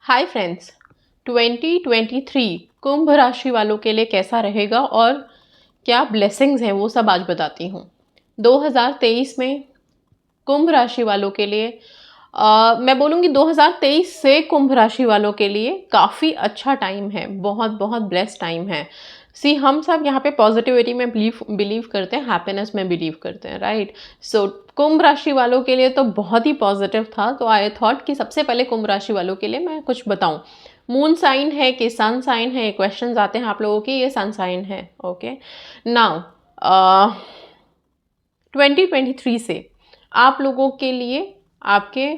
Hi friends, 2023 कुंभ राशि वालों के लिए कैसा रहेगा और क्या ब्लेसिंग्स हैं वो सब आज बताती हूँ। 2023 में कुंभ राशि वालों के लिए मैं बोलूँगी 2023 से कुंभ राशि वालों के लिए काफ़ी अच्छा टाइम है, बहुत बहुत ब्लेस्ड टाइम है। हम सब यहाँ पे पॉजिटिविटी में बिलीव करते हैं, हैप्पीनेस में बिलीव करते हैं, राइट। सो कुंभ राशि वालों के लिए तो बहुत ही पॉजिटिव था, तो आई थॉट कि सबसे पहले कुंभ राशि वालों के लिए मैं कुछ बताऊं। मून साइन है कि सन साइन है, क्वेश्चंस आते हैं आप लोगों के। ये सन साइन है, ओके। नाउ 2023 से आप लोगों के लिए आपके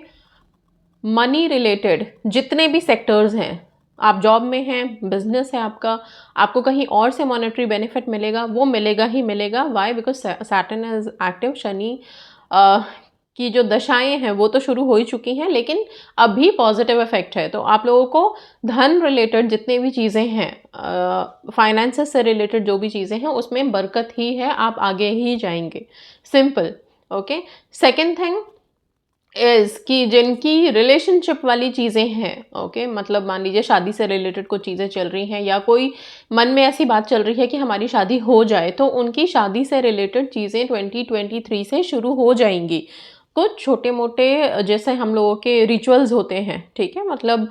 मनी रिलेटेड जितने भी सेक्टर्स हैं, आप जॉब में हैं, बिजनेस है आपका, आपको कहीं और से मॉनेटरी बेनिफिट मिलेगा, वो मिलेगा ही मिलेगा। Why? Because Saturn is active. Shani की जो दशाएं हैं वो तो शुरू हो ही चुकी हैं, लेकिन अभी पॉजिटिव इफेक्ट है। तो आप लोगों को धन रिलेटेड जितने भी चीज़ें हैं, फाइनेंसेस से रिलेटेड जो भी चीज़ें हैं, उसमें बरकत ही है, आप आगे ही जाएंगे। Simple, okay. Second thing is कि जिनकी रिलेशनशिप वाली चीज़ें हैं, ओके, मतलब मान लीजिए शादी से रिलेटेड कुछ चीज़ें चल रही हैं या कोई मन में ऐसी बात चल रही है कि हमारी शादी हो जाए, तो उनकी शादी से रिलेटेड चीज़ें 2023 से शुरू हो जाएंगी। कुछ छोटे मोटे जैसे हम लोगों के रिचुअल्स होते हैं, ठीक है, मतलब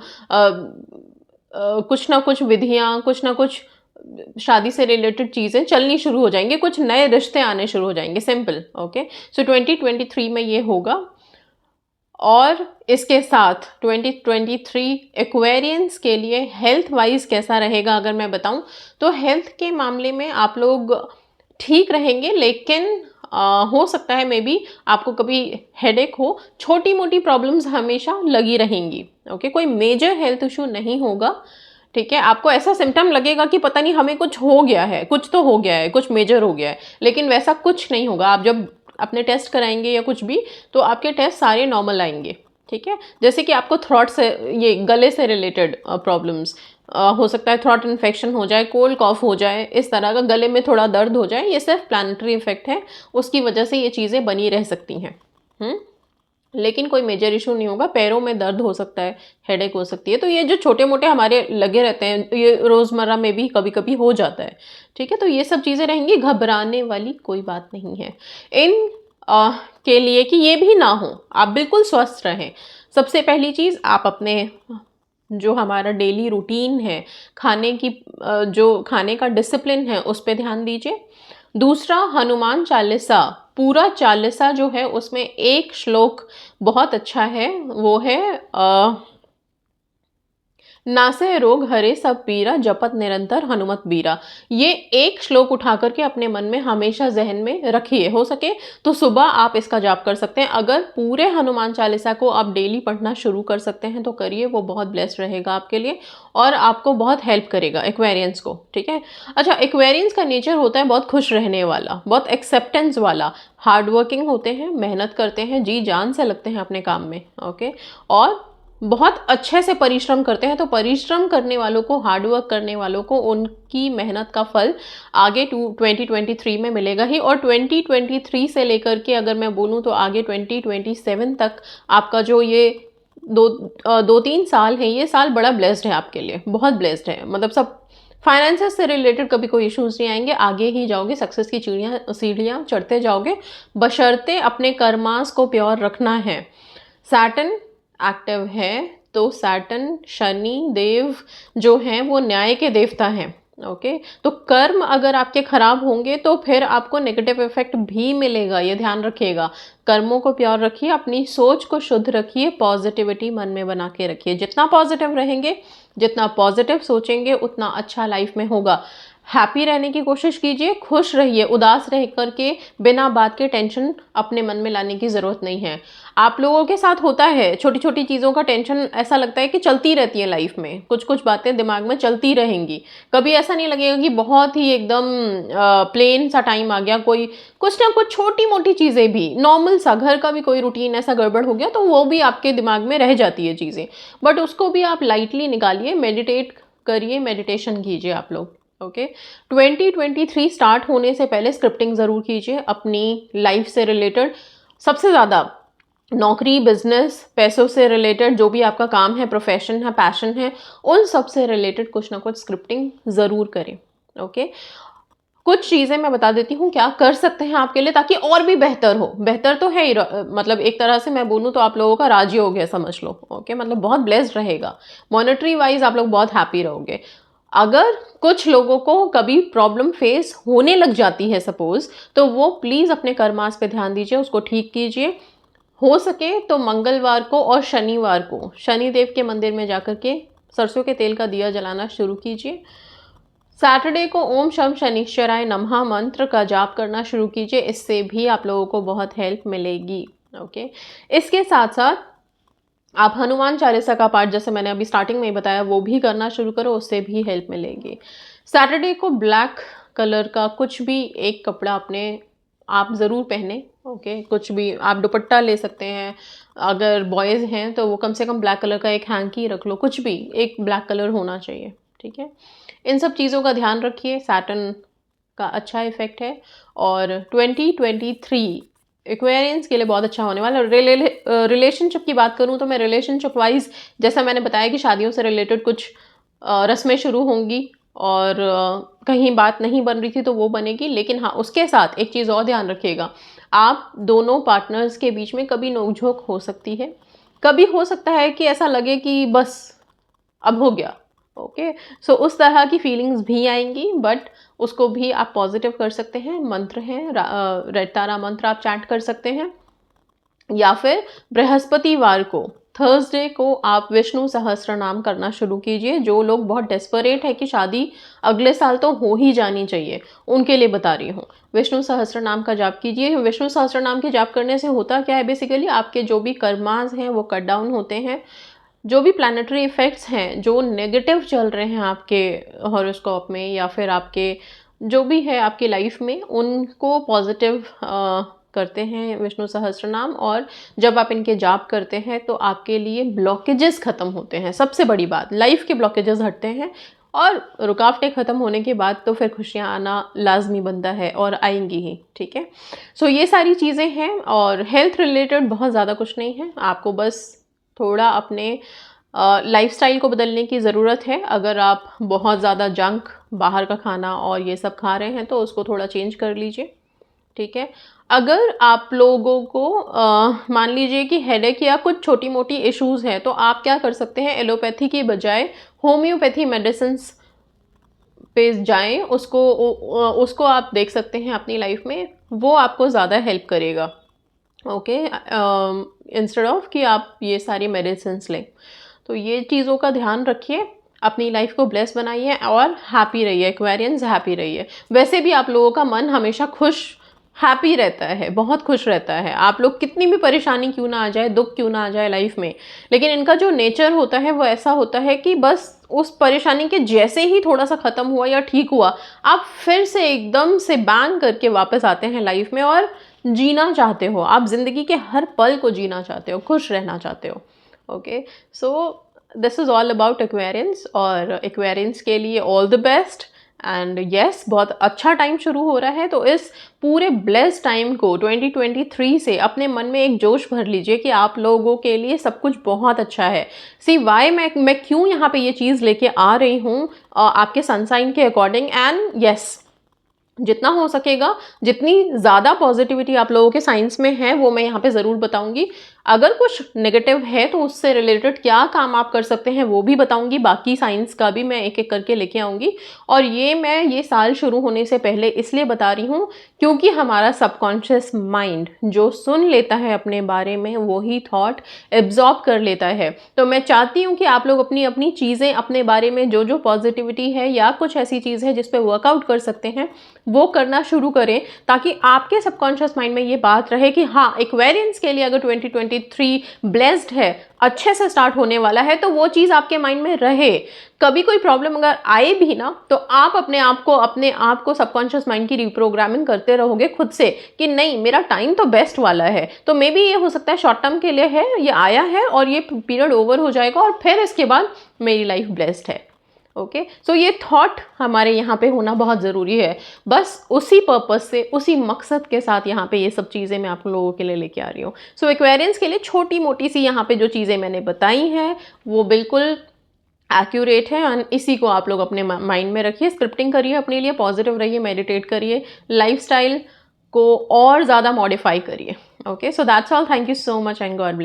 कुछ ना कुछ विधियाँ, कुछ ना कुछ शादी से रिलेटेड चीज़ें चलनी शुरू हो जाएंगी, कुछ नए रिश्ते आने शुरू हो जाएंगे। Simple, okay. सो 2023 में ये होगा। और इसके साथ 2023 एक्वेरियंस के लिए हेल्थ वाइज कैसा रहेगा अगर मैं बताऊं, तो हेल्थ के मामले में आप लोग ठीक रहेंगे, लेकिन हो सकता है मे बी आपको कभी हेडेक हो, छोटी मोटी प्रॉब्लम्स हमेशा लगी रहेंगी, ओके। कोई मेजर हेल्थ इशू नहीं होगा, ठीक है। आपको ऐसा सिम्टम लगेगा कि पता नहीं हमें कुछ हो गया है, कुछ तो हो गया है, कुछ मेजर हो गया है, लेकिन वैसा कुछ नहीं होगा। आप जब अपने टेस्ट कराएंगे या कुछ भी, तो आपके टेस्ट सारे नॉर्मल आएंगे, ठीक है। जैसे कि आपको थ्रॉट से, ये गले से रिलेटेड प्रॉब्लम्स हो सकता है, थ्रॉट इन्फेक्शन हो जाए, कोल्ड कॉफ हो जाए, इस तरह का गले में थोड़ा दर्द हो जाए, ये सिर्फ प्लानिटरी इफेक्ट है, उसकी वजह से ये चीज़ें बनी रह सकती हैं, लेकिन कोई मेजर इशू नहीं होगा। पैरों में दर्द हो सकता है, हेडेक हो सकती है, तो ये जो छोटे मोटे हमारे लगे रहते हैं, ये रोज़मर्रा में भी कभी कभी हो जाता है, ठीक है। तो ये सब चीज़ें रहेंगी, घबराने वाली कोई बात नहीं है इन के लिए कि ये भी ना हो, आप बिल्कुल स्वस्थ रहें। सबसे पहली चीज़, आप अपने जो हमारा डेली रूटीन है, खाने की जो खाने का डिसिप्लिन है, उस पर ध्यान दीजिए। दूसरा, हनुमान चालीसा, पूरा चालीसा जो है उसमें एक श्लोक बहुत अच्छा है, वो है नासे रोग हरे सब पीरा, जपत निरंतर हनुमत बीरा। ये एक श्लोक उठा करके अपने मन में हमेशा जहन में रखिए। हो सके तो सुबह आप इसका जाप कर सकते हैं। अगर पूरे हनुमान चालीसा को आप डेली पढ़ना शुरू कर सकते हैं तो करिए, वो बहुत ब्लेस्ड रहेगा आपके लिए और आपको बहुत हेल्प करेगा एक्वेरियंस को, ठीक है। अच्छा, एक्वेरियंस का नेचर होता है बहुत खुश रहने वाला, बहुत एक्सेप्टेंस वाला, हार्ड वर्किंग होते हैं, मेहनत करते हैं, जी जान से लगते हैं अपने काम में, ओके, और बहुत अच्छे से परिश्रम करते हैं। तो परिश्रम करने वालों को, हार्डवर्क करने वालों को, उनकी मेहनत का फल आगे 2023 में मिलेगा ही। और 2023 से लेकर के अगर मैं बोलूँ तो आगे 2027 तक आपका जो ये 2-3 साल है, ये साल बड़ा ब्लेस्ड है आपके लिए, बहुत ब्लेस्ड है। मतलब सब फाइनेंसेस से रिलेटेड कभी कोई इश्यूज नहीं आएंगे, आगे ही जाओगे, सक्सेस की सीढ़ियाँ चढ़ते जाओगे, बशर्ते अपने कर्मास को प्योर रखना है। सैटर्न एक्टिव है, तो सैटर्न, शनि देव जो हैं वो न्याय के देवता हैं, ओके। तो कर्म अगर आपके खराब होंगे तो फिर आपको नेगेटिव इफेक्ट भी मिलेगा, ये ध्यान रखिएगा। कर्मों को प्योर रखिए, अपनी सोच को शुद्ध रखिए, पॉजिटिविटी मन में बना के रखिए। जितना पॉजिटिव रहेंगे, जितना पॉजिटिव सोचेंगे, उतना अच्छा लाइफ में होगा। हैप्पी रहने की कोशिश कीजिए, खुश रहिए, उदास रह करके बिना बात के टेंशन अपने मन में लाने की ज़रूरत नहीं है। आप लोगों के साथ होता है, छोटी छोटी चीज़ों का टेंशन ऐसा लगता है कि चलती रहती है लाइफ में, कुछ कुछ बातें दिमाग में चलती रहेंगी। कभी ऐसा नहीं लगेगा कि बहुत ही एकदम प्लेन सा टाइम आ गया, कोई कुछ ना कुछ छोटी मोटी चीज़ें भी, नॉर्मल सा घर का भी कोई रूटीन ऐसा गड़बड़ हो गया तो वो भी आपके दिमाग में रह जाती है चीज़ें, बट उसको भी आप लाइटली निकालिए, मेडिटेट करिए, मेडिटेशन कीजिए आप लोग, ओके। 2023 स्टार्ट होने से पहले स्क्रिप्टिंग ज़रूर कीजिए अपनी लाइफ से रिलेटेड। सबसे ज़्यादा नौकरी, बिजनेस, पैसों से रिलेटेड जो भी आपका काम है, प्रोफेशन है, पैशन है, उन सब से रिलेटेड कुछ ना कुछ स्क्रिप्टिंग ज़रूर करें। ओके, कुछ चीज़ें मैं बता देती हूँ क्या कर सकते हैं आपके लिए ताकि और भी बेहतर हो। बेहतर तो है ही, मतलब एक तरह से मैं बोलूँ तो आप लोगों का राज ही हो गया समझ लो। ओके, मतलब बहुत ब्लेस्ड रहेगा, मॉनेटरी वाइज आप लोग बहुत हैप्पी रहोगे। अगर कुछ लोगों को कभी प्रॉब्लम फेस होने लग जाती है सपोज, तो वो प्लीज़ अपने कर्मास पे ध्यान दीजिए, उसको ठीक कीजिए। हो सके तो मंगलवार को और शनिवार को शनिदेव के मंदिर में जाकर के सरसों के तेल का दिया जलाना शुरू कीजिए। सैटरडे को ओम शम शनिश्चराय नमः मंत्र का जाप करना शुरू कीजिए, इससे भी आप लोगों को बहुत हेल्प मिलेगी। ओके, इसके साथ साथ आप हनुमान चालीसा का पाठ, जैसे मैंने अभी स्टार्टिंग में ही बताया, वो भी करना शुरू करो, उससे भी हेल्प मिलेगी। सैटरडे को ब्लैक कलर का कुछ भी एक कपड़ा अपने आप ज़रूर पहने। ओके, कुछ भी आप दुपट्टा ले सकते हैं, अगर बॉयज़ हैं तो वो कम से कम ब्लैक कलर का एक हैंकी रख लो, कुछ भी एक ब्लैक कलर होना चाहिए। ठीक है, इन सब चीज़ों का ध्यान रखिए, सैटर्न का अच्छा इफेक्ट है। और 2023 एक्वेरियंस के लिए बहुत अच्छा होने वाला है। रिलेशनशिप की बात करूं तो मैं रिलेशनशिप वाइज, जैसा मैंने बताया कि शादियों से रिलेटेड कुछ रस्में शुरू होंगी और कहीं बात नहीं बन रही थी तो वो बनेगी। लेकिन हाँ, उसके साथ एक चीज़ और ध्यान रखिएगा, आप दोनों पार्टनर्स के बीच में कभी नोकझोंक हो सकती है, कभी हो सकता है कि ऐसा लगे कि बस अब हो गया। ओके, सो उस तरह की फीलिंग्स भी आएंगी, बट उसको भी आप पॉजिटिव कर सकते हैं। मंत्र हैं, रेड तारा मंत्र आप चैंट कर सकते हैं, या फिर बृहस्पतिवार को, थर्सडे को आप विष्णु सहस्त्र नाम करना शुरू कीजिए। जो लोग बहुत डेस्परेट है कि शादी अगले साल तो हो ही जानी चाहिए, उनके लिए बता रही हूँ, विष्णु सहस्त्र नाम का जाप कीजिए। विष्णु सहस्त्र नाम के जाप करने से होता क्या है, बेसिकली आपके जो भी कर्मास हैं वो कट डाउन होते हैं, जो भी प्लानिटरी इफेक्ट्स हैं जो नेगेटिव चल रहे हैं आपके हॉरोस्कोप में या फिर आपके जो भी है आपकी लाइफ में, उनको पॉजिटिव करते हैं विष्णु सहस्त्र नाम। और जब आप इनके जाप करते हैं तो आपके लिए ब्लॉकेजेस ख़त्म होते हैं। सबसे बड़ी बात, लाइफ के ब्लॉकेजेस हटते हैं और रुकावटें ख़त्म होने के बाद तो फिर खुशियाँ आना लाजमी बनता है और आएंगी ही। ठीक है, सो ये सारी चीज़ें हैं और हेल्थ रिलेटेड बहुत ज़्यादा कुछ नहीं है, आपको बस थोड़ा अपने लाइफस्टाइल को बदलने की ज़रूरत है। अगर आप बहुत ज़्यादा जंक, बाहर का खाना और ये सब खा रहे हैं तो उसको थोड़ा चेंज कर लीजिए। ठीक है, अगर आप लोगों को मान लीजिए कि हेडेक या कुछ छोटी मोटी इश्यूज़ हैं तो आप क्या कर सकते हैं, एलोपैथी की बजाय होम्योपैथी मेडिसिन्स पे जाएं, उसको आप देख सकते हैं अपनी लाइफ में, वो आपको ज़्यादा हेल्प करेगा। ओके, इंस्टेड ऑफ कि आप ये सारी मेडिसिन्स लें। तो ये चीज़ों का ध्यान रखिए, अपनी लाइफ को ब्लेस बनाइए और हैप्पी रहिए, एक्वेरियंस हैप्पी रहिए। वैसे भी आप लोगों का मन हमेशा खुश, हैप्पी रहता है, बहुत खुश रहता है। आप लोग कितनी भी परेशानी क्यों ना आ जाए, दुख क्यों ना आ जाए लाइफ में, लेकिन इनका जो नेचर होता है वो ऐसा होता है कि बस उस परेशानी के जैसे ही थोड़ा सा ख़त्म हुआ या ठीक हुआ, आप फिर से एकदम से बैंग करके वापस आते हैं लाइफ में और जीना चाहते हो। आप ज़िंदगी के हर पल को जीना चाहते हो, खुश रहना चाहते हो। Okay, so this is all about Aquarians, और एक्वेरियंस के लिए all the best. And yes, बहुत अच्छा टाइम शुरू हो रहा है, तो इस पूरे ब्लेस्ड टाइम को 2023 से अपने मन में एक जोश भर लीजिए कि आप लोगों के लिए सब कुछ बहुत अच्छा है। सी वाई मैं क्यों यहाँ पे ये चीज़ लेके आ रही हूँ आपके सनसाइन के अकॉर्डिंग। एंड यस, जितना हो सकेगा, जितनी ज़्यादा पॉजिटिविटी आप लोगों के साइंस में है वो मैं यहाँ पे ज़रूर बताऊँगी। अगर कुछ नेगेटिव है तो उससे रिलेटेड क्या काम आप कर सकते हैं वो भी बताऊँगी। बाकी साइंस का भी मैं एक एक करके लेके आऊँगी। और ये साल शुरू होने से पहले इसलिए बता रही हूँ क्योंकि हमारा सबकॉन्शियस माइंड जो सुन लेता है अपने बारे में, वही थॉट एब्जॉर्ब कर लेता है। तो मैं चाहती हूँ कि आप लोग अपनी अपनी चीज़ें अपने बारे में जो जो पॉजिटिविटी है या कुछ ऐसी चीज़ है जिस पे वर्कआउट कर सकते हैं वो करना शुरू करें, ताकि आपके सबकॉन्शियस माइंड में ये बात रहे कि हाँ, एक्वेरियंस के लिए अगर 2023 ब्लेस्ड है, अच्छे से स्टार्ट होने वाला है, तो वो चीज़ आपके माइंड में रहे। कभी कोई प्रॉब्लम अगर आए भी ना, तो आप अपने आप को सबकॉन्शियस माइंड की रिप्रोग्रामिंग करते रहोगे खुद से कि नहीं, मेरा टाइम तो बेस्ट वाला है। तो मे बी ये हो सकता है शॉर्ट टर्म के लिए है, ये आया है और ये पीरियड ओवर हो जाएगा और फिर इसके बाद मेरी लाइफ ब्लेस्ड है। ओके सो ये थॉट हमारे यहाँ पे होना बहुत ज़रूरी है। बस उसी पर्पस से, उसी मकसद के साथ यहाँ पे ये सब चीज़ें मैं आप लोगों के लिए लेके आ रही हूँ। सो एक्वेरियंस के लिए छोटी मोटी सी यहाँ पे जो चीज़ें मैंने बताई हैं वो बिल्कुल एक्यूरेट है, एंड इसी को आप लोग अपने माइंड में रखिए, स्क्रिप्टिंग करिए अपने लिए, पॉजिटिव रहिए, मेडिटेट करिए, लाइफस्टाइल को और ज़्यादा मॉडिफाई करिए। Okay so that's all, thank you so much and God bless.